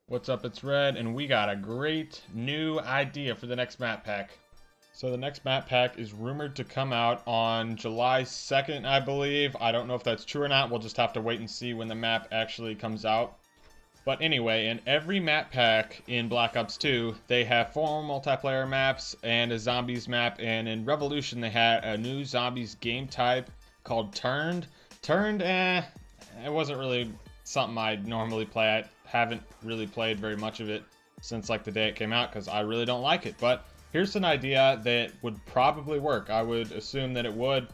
What's up, it's Red, and we got a great new idea for the next map pack. So the next map pack is rumored to come out on July 2nd, I believe. I don't know if that's true or not. We'll just have to wait and see when the map actually comes out. But anyway, in every map pack in Black Ops 2, they have 4 multiplayer maps and a zombies map, and in Revolution they had a new zombies game type called Turned. Turned, it wasn't really something I'd normally play. I haven't really played very much of it since like the day it came out because I really don't like it. But here's an idea that would probably work. I would assume that it would.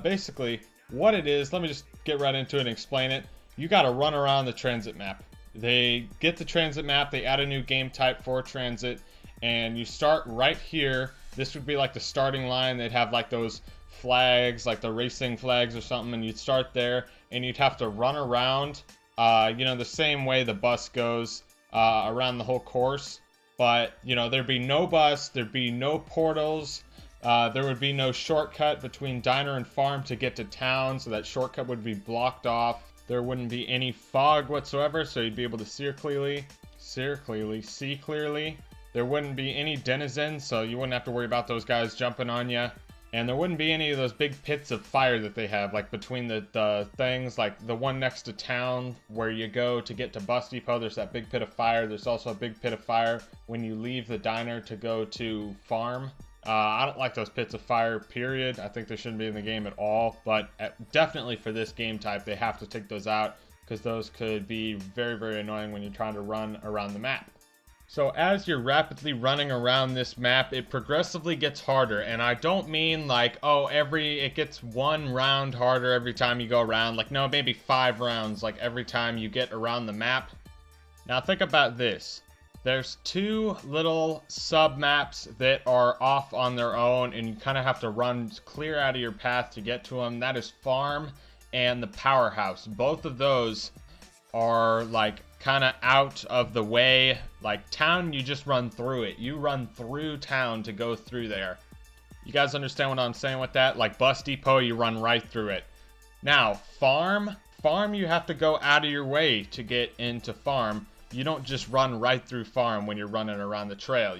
Basically, what it is, let me just get right into it and explain it. You got to run around the Tranzit map. They get the Tranzit map, they add a new game type for Tranzit, and you start right here. This would be like the starting line. They'd have like those flags, like the racing flags or something, and you'd start there, and you'd have to run around, the same way the bus goes around the whole course. But, there'd be no bus, there'd be no portals, there would be no shortcut between diner and farm to get to town, so that shortcut would be blocked off. There wouldn't be any fog whatsoever, so you'd be able to see clearly. There wouldn't be any denizens, so you wouldn't have to worry about those guys jumping on you. And there wouldn't be any of those big pits of fire that they have, like between the things, like the one next to town where you go to get to Bus Depot. There's that big pit of fire. There's also a big pit of fire when you leave the diner to go to farm. I don't like those pits of fire, period. I think they shouldn't be in the game at all. But definitely for this game type, they have to take those out because those could be very, very annoying when you're trying to run around the map. So as you're rapidly running around this map, it progressively gets harder. And I don't mean like, it gets one round harder every time you go around. Like, no, maybe 5 rounds, like every time you get around the map. Now think about this. There's 2 little sub-maps that are off on their own, and you kind of have to run clear out of your path to get to them. That is Farm and the Powerhouse. Both of those are like kind of out of the way. Like town, you just run through it. You run through town to go through there. You guys understand what I'm saying with that? Like Bus Depot, you run right through it. Now, Farm, you have to go out of your way to get into Farm. You don't just run right through Farm when you're running around the trail,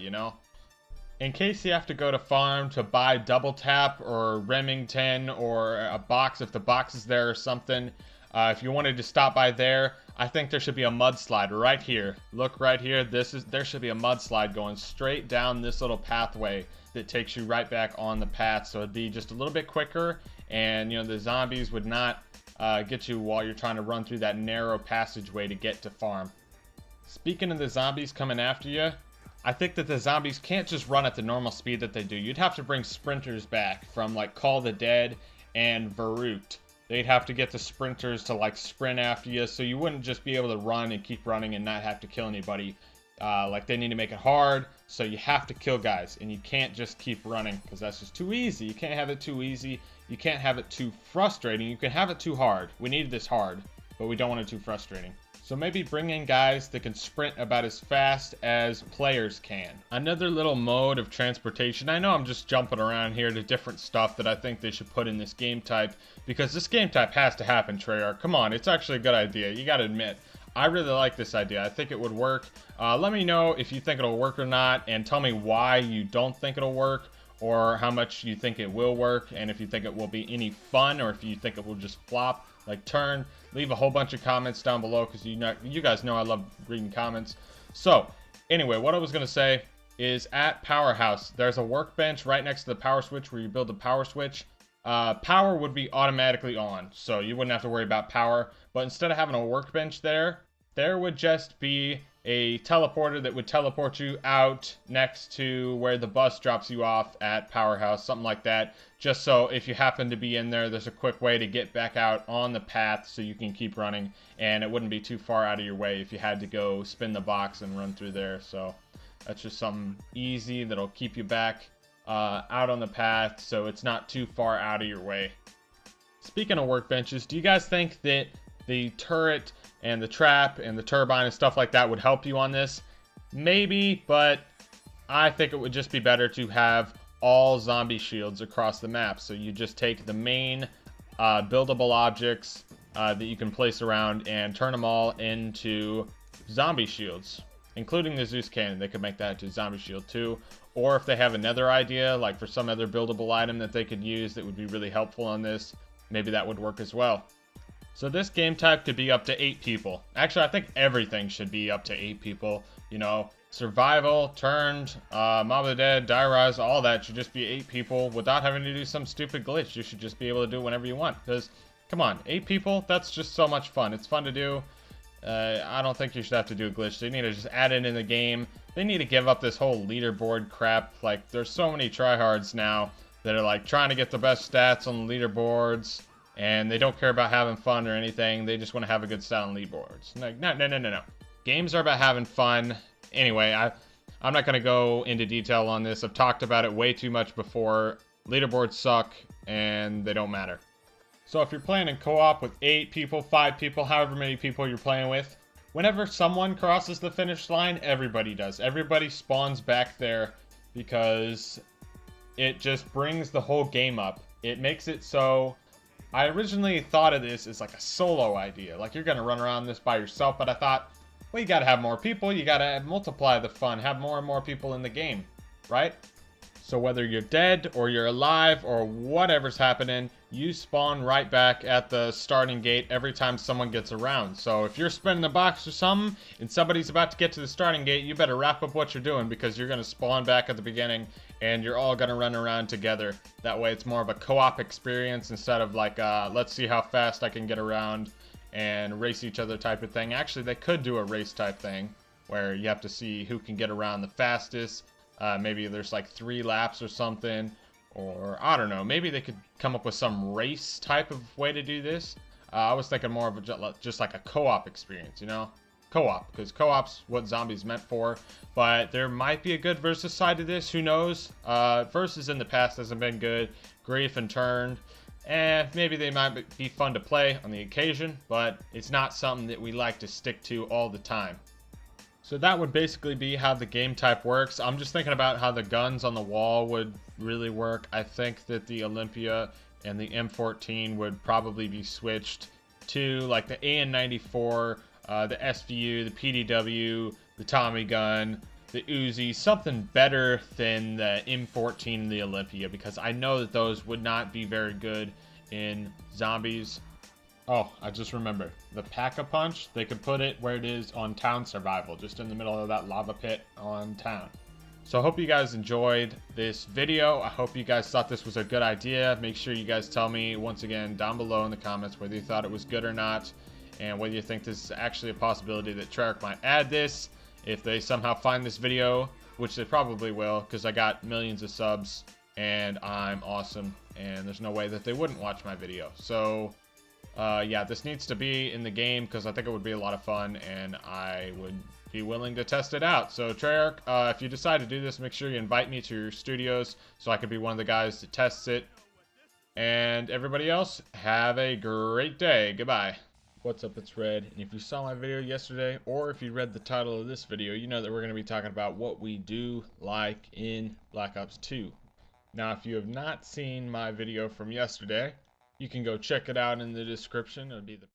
In case you have to go to Farm to buy Double Tap or Remington or a box, if the box is there or something, if you wanted to stop by there, I think there should be a mudslide right here. Look right here. There should be a mudslide going straight down this little pathway that takes you right back on the path. So it'd be just a little bit quicker, and the zombies would not get you while you're trying to run through that narrow passageway to get to Farm. Speaking of the zombies coming after you, I think that the zombies can't just run at the normal speed that they do. You'd have to bring sprinters back from like Call the Dead and Varut. They'd have to get the sprinters to like sprint after you, so you wouldn't just be able to run and keep running and not have to kill anybody. Like they need to make it hard, so you have to kill guys, and you can't just keep running because that's just too easy. You can't have it too easy. You can't have it too frustrating. You can have it too hard. We need this hard, but we don't want it too frustrating. So maybe bring in guys that can sprint about as fast as players can. Another little mode of transportation. I know I'm just jumping around here to different stuff that I think they should put in this game type, because this game type has to happen, Treyarch. Come on, it's actually a good idea. You gotta admit. I really like this idea. I think it would work. Let me know if you think it'll work or not, and tell me why you don't think it'll work, or how much you think it will work, and if you think it will be any fun, or if you think it will just flop like Turn. Leave a whole bunch of comments down below, because you guys know I love reading comments. So anyway, what I was going to say is at Powerhouse, there's a workbench right next to the power switch where you build the power switch. Power would be automatically on, so you wouldn't have to worry about power. But instead of having a workbench there would just be a teleporter that would teleport you out next to where the bus drops you off at Powerhouse, something like that. Just so if you happen to be in there, there's a quick way to get back out on the path so you can keep running, and it wouldn't be too far out of your way if you had to go spin the box and run through there. So that's just something easy that'll keep you back out on the path so it's not too far out of your way. Speaking of workbenches, do you guys think that the turret and the trap and the turbine and stuff like that would help you on this? Maybe, but I think it would just be better to have all zombie shields across the map. So you just take the main buildable objects that you can place around and turn them all into zombie shields, including the Zeus cannon. They could make that into zombie shield too. Or if they have another idea, like for some other buildable item that they could use that would be really helpful on this, maybe that would work as well. So this game type could be up to 8 people. Actually, I think everything should be up to 8 people. You know, survival, turned, Mob of the Dead, Die Rise, all that should just be 8 people without having to do some stupid glitch. You should just be able to do it whenever you want. Because, come on, 8 people, that's just so much fun. It's fun to do. I don't think you should have to do a glitch. They need to just add it in the game. They need to give up this whole leaderboard crap. Like, there's so many tryhards now that are like trying to get the best stats on the leaderboards, and they don't care about having fun or anything. They just want to have a good stat on leaderboards. Like, no. Games are about having fun. Anyway, I'm not going to go into detail on this. I've talked about it way too much before. Leaderboards suck, and they don't matter. So if you're playing in co-op with 8 people, 5 people, however many people you're playing with, whenever someone crosses the finish line, everybody does. Everybody spawns back there because it just brings the whole game up. It makes it so... I originally thought of this as like a solo idea. Like, you're going to run around this by yourself, but I thought, well, you got to have more people. You got to multiply the fun. Have more and more people in the game, right? So whether you're dead or you're alive or whatever's happening, you spawn right back at the starting gate every time someone gets around. So if you're spinning the box or something and somebody's about to get to the starting gate, you better wrap up what you're doing because you're going to spawn back at the beginning and you're all going to run around together. That way it's more of a co-op experience instead of like, let's see how fast I can get around and race each other type of thing. Actually, they could do a race type thing where you have to see who can get around the fastest. Maybe there's like 3 laps or something, or I don't know. Maybe they could come up with some race type of way to do this. I was thinking more of just like a co-op experience, you know? Co-op, because co-op's what zombies meant for. But there might be a good versus side to this, who knows? Versus in the past hasn't been good. Grief and Turned. Maybe they might be fun to play on the occasion, but it's not something that we like to stick to all the time. So that would basically be how the game type works. I'm just thinking about how the guns on the wall would really work. I think that the Olympia and the M14 would probably be switched to like the AN94, the SVU, the PDW, the Tommy gun, the Uzi, something better than the M14 and the Olympia, because I know that those would not be very good in zombies. Oh, I just remembered. The Pack-a-Punch, they could put it where it is on Town Survival, just in the middle of that lava pit on Town. So I hope you guys enjoyed this video. I hope you guys thought this was a good idea. Make sure you guys tell me, once again, down below in the comments whether you thought it was good or not, and whether you think this is actually a possibility that Treyarch might add this, if they somehow find this video, which they probably will, because I got millions of subs, and I'm awesome, and there's no way that they wouldn't watch my video. So... yeah, this needs to be in the game because I think it would be a lot of fun and I would be willing to test it out. So Treyarch, if you decide to do this, make sure you invite me to your studios so I can be one of the guys that tests it. And everybody else, have a great day. Goodbye. What's up, it's Red, and if you saw my video yesterday, or if you read the title of this video, you know that we're going to be talking about what we do like in Black Ops 2. Now, if you have not seen my video from yesterday, you can go check it out in the description. It'll be the